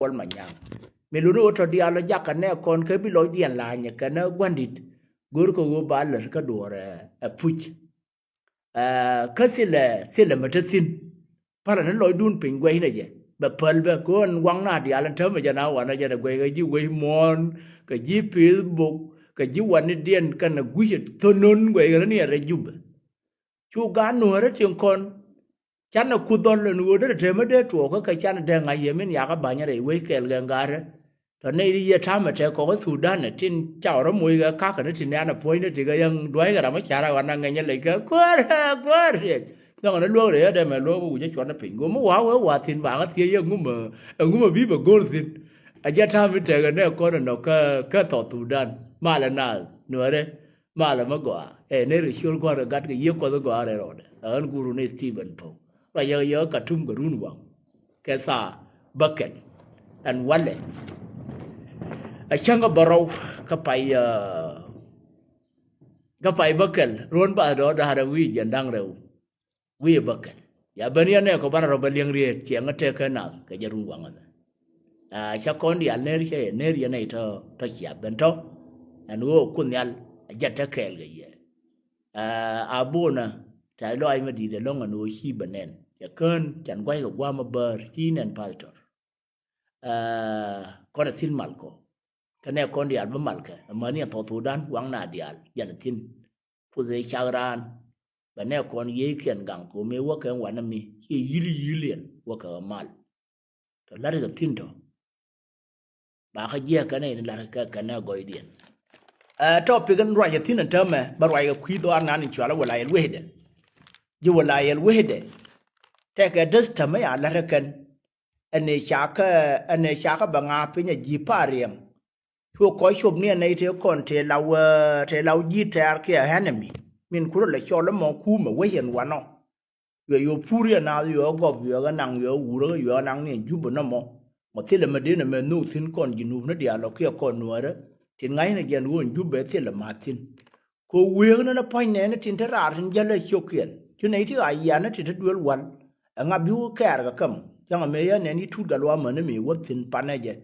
pol manyang melunu to dia la jakka ne kon ke bi lo dien la nya kana gwandit gor ko go baler ka dore a puch ka sile matatin para nan lo dun pin gwai ne je ba pal ba kon wang na dia lan thơm ja na wa na ja da gwai ga ji gwai mon ka ji facebook ka ji wan ni dien kana gwi to non gwai ga ni ra jub chu ga no ra tin kon chana kudol no wo de te me de to ko ka chana de nga yemin ya ka banya re we kel ga ngare to ne ye ta ma te ko Sudan ne tin chao ro mui ga ka ka ne tin na poi ne ti ga yang doi ga ma cha ra wa na nga nya le ga ko re no na lo re de me lo bu je chon na pin go mo wa tin ba ga tie ye ngu ma bi ba gol tin a ja ta mi te ga ne ko no ka to Sudan ma la na no re ma la ma go e ne ri shul ko ga ga ye ko go are ro de an guru ne Stephen po và giờ cả trung cả run quăng cái xa bucket and wallet ở trong cái barrow cái phải bucket run ba đó đã ra quy dân đang rồi quy bucket ya bên này có bạn rồi bên liên riết chuyện cái cái nào cái giờ run quăng à chắc con đi ăn neri cái neri này thôi thôi chả bên đó anh uống cuốn nhal giật cái cái gì abu na trái loài mà đi để long anh uống chi bên nè ya cơn chẳng quay được qua mà bờ chi nên pastor con đã xin mal ko cái này con đi ăn với mal cái mà này thọ thủ đan quăng nà đi ăn nhận tin phụ giấy chào ran và này con ye kian gang ko me wa cái wan mi ki yili wa cái mal to la được tin đó ba cái gì cái này là cái này gọi điện topic kan roi tin an tama ba roi ga kwi do an nan chwala wala yel wehde ji wala yel wehde te ka dasta mai ala rakan ane shaka banga pinya ji pariam to ko shob ne nei te kon te law ji tar ke hanami min kuro la chola mo ku ma weyen wano yo puri na yo gob yo ga nang yo wuro yo nang ne jubo na mo tele medina me nu tin kon ji nu na dia lo ke kon nuara tin ngai na gen won jubbe tele matin ko wier na point ne tin tara tin jale chokien tu nei ti aya na ti duel wan nga biu kar ga kam yang me ya ne ni tu ga lo ma ne mi wotin panaje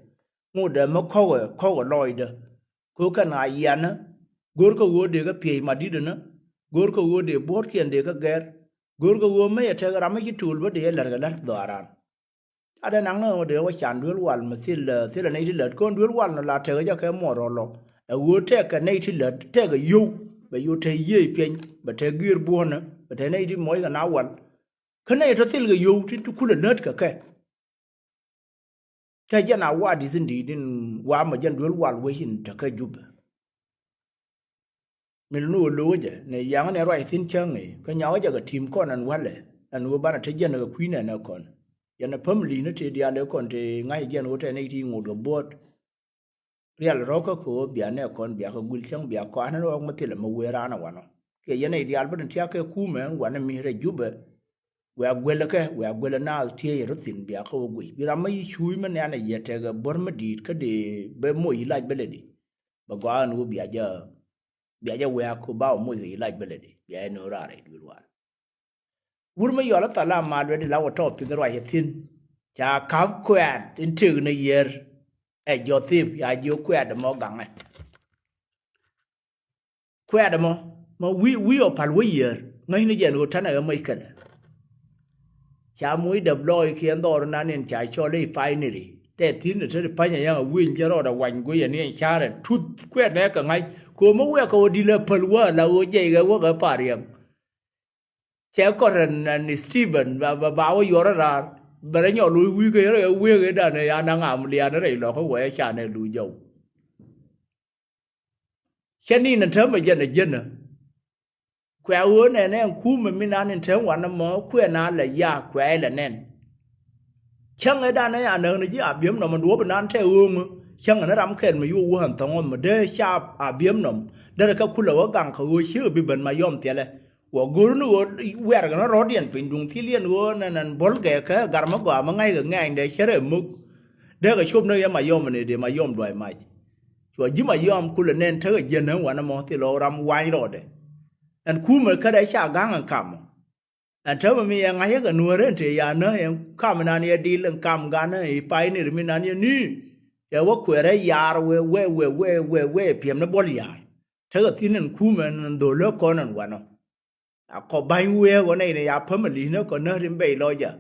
ngo de ma ko loide ko kana aya na gor ko wo de ga pe ma di de na gor ko wo de bor kien de ga ger gor ko wo me ya te ga ma ki tul ba de lar ga lar doran ada nang no de wa chan duel wal ma sil nei ti lat kon duel wal na la te ga ke mo ro lo e wo te ka nei ti lat te ga yu ba yu te ye pen ba te gir bo na ba te nei ti moi ga na wal ka nei to sil ga yu ti ku le net ka ke ta ja na wa di sin di din wa ma jan duel wal we hin ta ka jub mi nu lo je ne yang ne roi sin chang ni ka nya ga ga tim kon an wal le an wo ba na te jan ga kwi na kon yana family na te dia le kon te ngai gen wote nei ti ngod go bot real roka ko bia ne kon bia ko gul chang bia ko an ro ma te le ma wera na wano ke yana dia alba tia ke ku me wana mi re jube wa gwele ke wa gwele na tie ro tin bia ko gui bira ma yi chui ma ne na yete ga bor ma dit ka de be mo yi laj bele di ba gwa nu bia ja wa ko ba mo yi laj bele di bia no ra re du wa wur ma yola tala ma de la wa top ga wa hin cha ka kwat tin tu na yer e jo tip ya jo kwat mo gang e kwat mo wi o pal wi yer ngai ni jen go tana ga mai kan cha mui de bloy kien dor na nen cha cho le finally te tin ne te pa nya ya win je ro da wan go ye ni cha re tut kwat ne ka ngai ko mo we ko di le pal wa la o je ga wa ga pa riam chế có人Steven và bảo với giờ ra bà đã nhỏ lùi quý cái rồi quý cái đàn này anh đang làm liền nó này nó có quay cha này lùi dầu cho nên là thế mà dân à quẹo uốn này nè khu mình ăn nên thế hoàn nó mỏ quẹo nó là ya quẹo là nè chẳng cái đàn này anh nó chỉ à biếm nó mà đuổi bên ăn theo uống chẳng là nó làm khen mà vô hoàn toàn mà để cha à biếm nó đây là các khu lẩu càng khẩu xưa bị bệnh mà yom tiền này wa gurnu wer ga rodian pindung thilian wo nan bol ge ka garma go ma ngai ga ngai de chere muk de ga chop no ya ma yom ne de ma yom doi mai so ji ma yom kul nen the ga jen wa na mo ti lo ram wai ro de an ku ma ka da sha gang an kam ta ma mi yang ai ga nuore te ya na yang kam na ni di len kam ga na I pai ni mi na ni ya wa kwere yar we piem na bol yar ta ga tinen ku men do lo ko nan wa no a ko bai we go nei ne ya pha ma li no ko na rim bei lo ja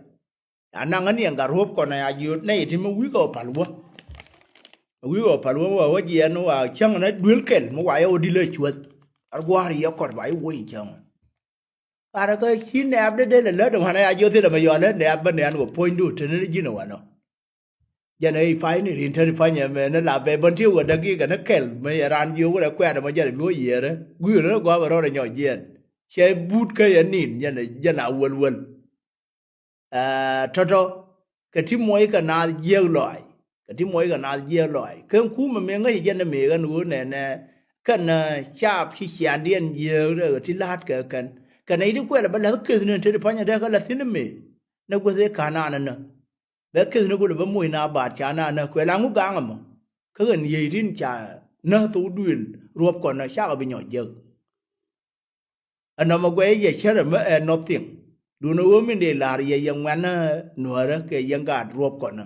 a na nga ni ga rop ko na ya yu nei ti ma wi ko pal wo wi go pal wo wa ji no wa chang na duel kel mo wa yo di le chuot ar gwa ri ya ko bai wo I chang ara ko chi ne ab de le le do ma na ya yo ti da ma yo le ne ab ba ne an go point du te ne ji no wa no giờ này phải này hiện thời phải nhà mẹ nó làm về bên tiêu của đăng ký cái nó kẹt mấy ran vô cái quẹt mà giờ này mua gì đó quý nó quá mà rồi nhỏ gì xe bút cái anh nhìn giờ nào quên cho cái thím mỗi cái nào dễ loại cái thím mỗi cái nào dễ loại cái cú mà mình cái giờ này mình cái núi này cái chạp khi xài điện dễ rồi thì lát cái này đi quẹt là bắt đầu cái này thì phải nhà đó cái là xin mình nó có thể khả năng nữa bé cái nó cũng là mùi na bát cha na nó quay lang ngũ gang mà cái gần gì tin cha nó tu đuổi ruột còn nó sao ở bên nhỏ giờ anh mà quay về chơi mà nó tiếng đủ nó uống mình để làm gì yang ngoan nửa đó cái yang gạt ruột còn nó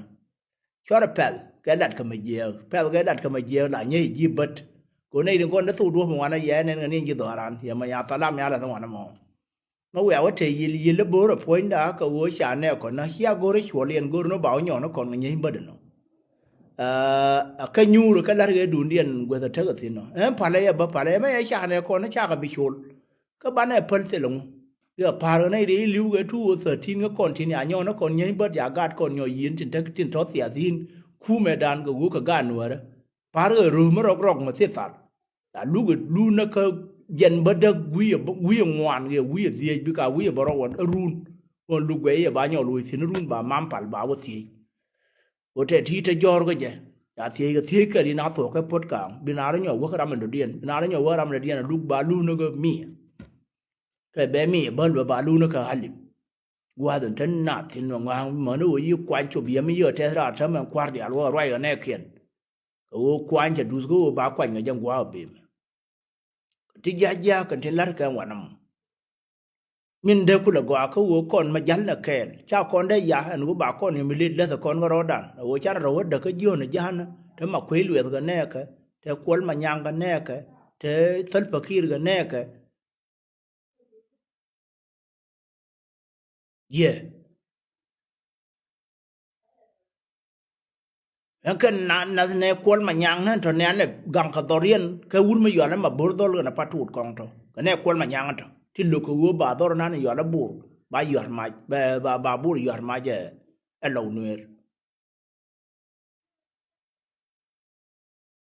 cho nó pel cái đặt cái mà giờ là như gì bớt cô này đừng có nó tu đuổi mà ngoan nó dễ nên người như đó ran giờ mà nhà ta làm nhà là thằng ngoan nó mò mà quẹo ở đây yi là bố rồi point đã có vô sản này còn nó hia go rồi chua liền go nó bảo nhỏ nó còn nghe hình bớt nó cái nhu rồi cái lá cái đun điền quẹo thật cái gì nó phải lấy mấy sản này còn nó chả có bị chua cái bán này phân thế luôn cái phá này đi lưu cái thu ở tin cái còn tin nhà nhỏ nó còn nghe hình bớt giá gạt còn nhỏ yên trên thoát tiền tin khu mẹ đàn cái cái gan nữa đó phá rồi mà rọc mà chết sạt là lu nó cái dân bất đắc quý ngoan cái quý gì bị cả quý bảo rằng run còn lúc ấy bà nhỏ lùi thì nó run bà mam pal bà vợ thì có thể thì cho giỏi cái gì à thì cái đi nào thôi cái pot cảng bên nào đó nhỏ quá làm được điên bên nào đó nhỏ quá làm được điên là lúc bà lu nó cái mì cái bé mì bẩn bà lu nó cái halim qua đến trên nát thì nó ngang mà nó yêu quan chụp bia mới yêu thế ra chấm mà quan đi alo rồi cái này kiện cái quan chỉ đủ cái bà quan cái trong qua bìm thì giá cần trên lát cái ngoan mình đều cũng là gọi cái con mà dán là kẹt cha con đấy giá anh cũng bảo con thì mình lên là con có rõ đàn rồi cha rồi được cái dương này dán thế mà khuấy luyện cái này cái thế cuốn mà nhang cái này cái thế thân bậc kia cái này cái cái này cuốn mà nhang nó cho nên là găng cái dorian cái uốn mà giờ nó mà bớt đó là bắt tụt con thôi cái này cuốn mà nhang thôi thì lúc cái bà đó nó giờ nó bù bà giờ mà bà bù giờ mà giờ ở lâu nữa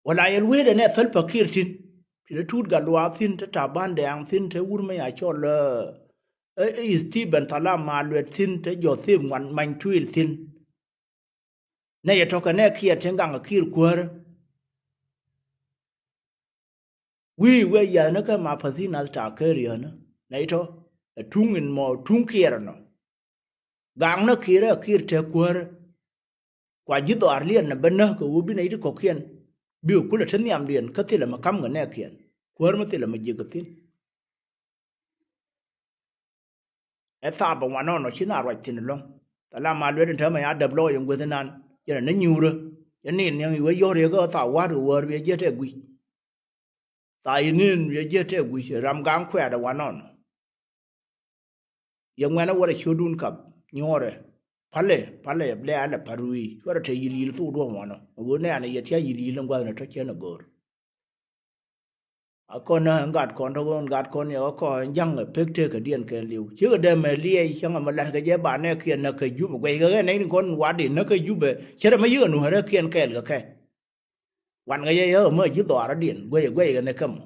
và lại lúc đấy này phân bậc kia thì nó tụt cả loa xin thế trả ban đàng xin thế uốn mà cho là Stephen Thala mà luyện xin thế giờ xin ngoan mạnh chui xin này cho cái này kia trên gang kia quơ we giờ nó cái mà phải xin là trả cái gì nữa này cho trung in mò trung kia nó gang nó kia thế quơ qua dưới đó liền là bên nó cái ubi này có kiên biểu cũng là thân niệm liền có thể là mà cắm cái này kia quơ mà thể là mà gì cái tin ấy sao bảo mà nó chỉ là rồi tin luôn ta làm mà luyện thế mà ya đập lôi dùng cái thế nan giờ nó nhiều rồi cho nên những người vô thì có tạo quá đủ rồi bây giờ thế quỷ tại nên bây giờ thế quỷ làm gang khỏe là hoàn non yang mana wara chodun kap nyore pale ble ala parui wara te yili tu do mono wona ana yetia yili langwa na to chena gor akona ngat kon to ngat kon yo ko yang pekte ka dien ke liu chứ de me lie chang ma la ka je ba ne kien na ka yu ba ga ne kon wa di na ka yu be chere ma yu no ha kien ke ga ke wan ga ye yo ma yu do ra dien gwe ga ne kam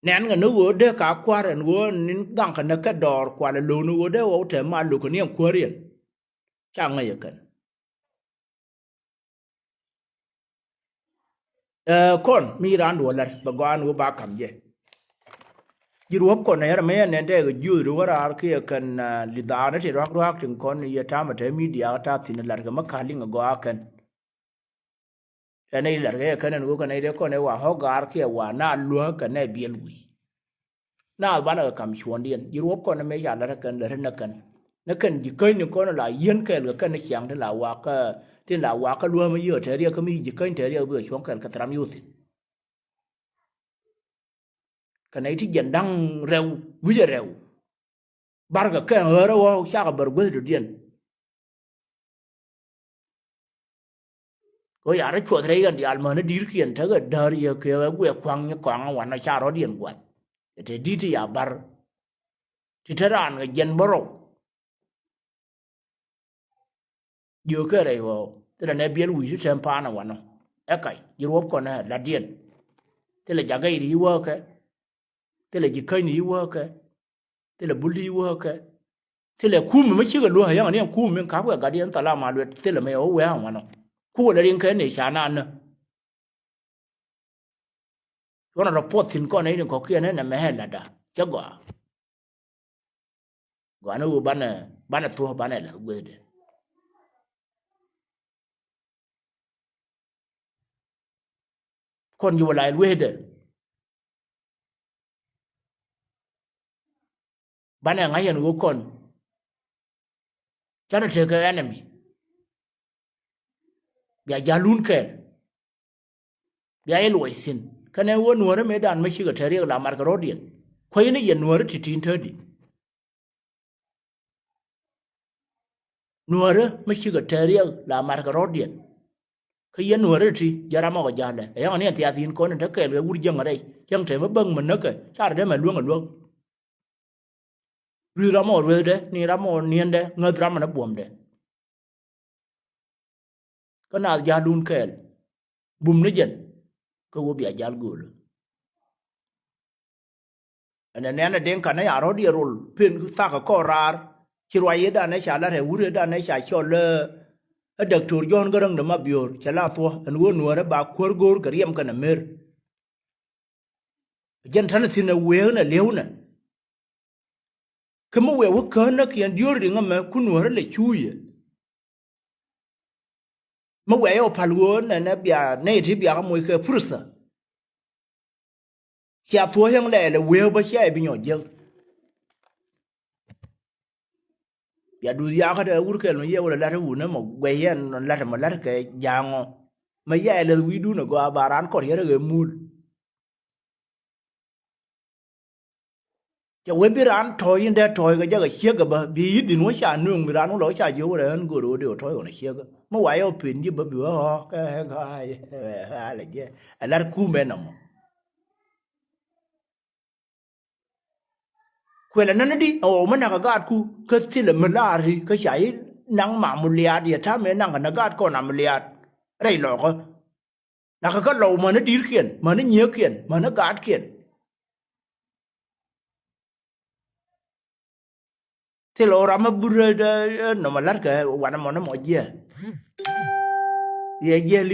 nén cái nước uống để cả qua rồi uống nín găng cái nước cái đỏ qua là lù nước uống để uống thế mà lù cái niệm qua riêng chẳng ngay cái con mi ran đuổi lại bà quan uống ba cầm gì uống con này là mấy anh em đây cái dưa rồi ra cái cần lidar nó thì rắc chừng con này tham mà thấy media ta thì là cái mắc khali ngồi qua cần cái này là cái này uống cái này đấy con này hòa họ gar cái hòa na lúa cái này biel quỷ na bana kam chuandien yiruop ko na me ya la kan le na kan na kan ji kai ni ko na la yen ke le kan na kyang de la wa ka tin la wa ka luo ma yo te ria ka mi ji kai te ria bu chuan kan ka tram yu ti ka nei ti yen dang reu wi je reu bar ga ka ro wa sha ka bar gwe de dien ko ya ra chuo tre gan ya ma na dir kien ta ga dar ye ke ga gwe kwang ni kwang wa na sha ro dien gwa te di ti ya bar ti taran ga yen boro yo ke re wo te na biel wi ju tem pa na wa no e kai yiruop ko na la dien te le ja ga ri wo ke te le ji kai ni wo ke te le buli wo ke te le ku me chi ga lo ha yang ne ku me ka ga dien ta la ma lo te le me o we ha wa no ku le rin ke ne sha na na ko na report tin ko nei ko ke ne na me la da cha gwa no bana to bana la gwe de kon yu la gwe de bana ngai yan go kon cha na te ke enemy ya jalun ke ya elo isin kana wo nuore me dan ma shiga tare la margarodian ko yin yen nuore titin tadi nuore ma shiga tare la margarodian ko yen nuore ti jara ma ko jale ya ne ti asin ko ne ta ke le wur jeng re jeng te ma bang man ne ke char de ma luong ri ra mo re de ni ra mo nien de ngat ra ma na bom de ko na jalun ke bum ne jen ko wo bia jal gol ana ne na den kana ya rodi rol pin ta ka ko rar chirwa yeda ne sha la re wure da ne sha chol a doctor John garang da ma bior chala to an wo nuore ba kor gor gariem kana mer jen tan sin we na lewna kemo we wo kana kian dior ringa me ku nuore le chuye ma we yo palwo na bia ne ti bia mo ke fursa sia to yang le we ba sia bi nyo je ya du ya ka da wur ke no ye wala la ru na mo we yen non la ma la ke jango ma ya le wi du na go baran ko ye re mul ja we bi ran to yin de to ga ja ga che ga ba bi din wo sha nu mi ran lo sha yo re an go ro de to yo na che ga ma wa yo pin ji ba bi ho ka ga le je alar ku me na mo kwela nan di o ma na ga ku ka ti le ma la ri ka sha yi nang ma mu lia di ta me nang na ga ko na mu lia re lo ko na ka lo ma na dir kien ma na nye kien ma na ga kien ti lo ra ma bu re no ma la ka wa na mo ye ye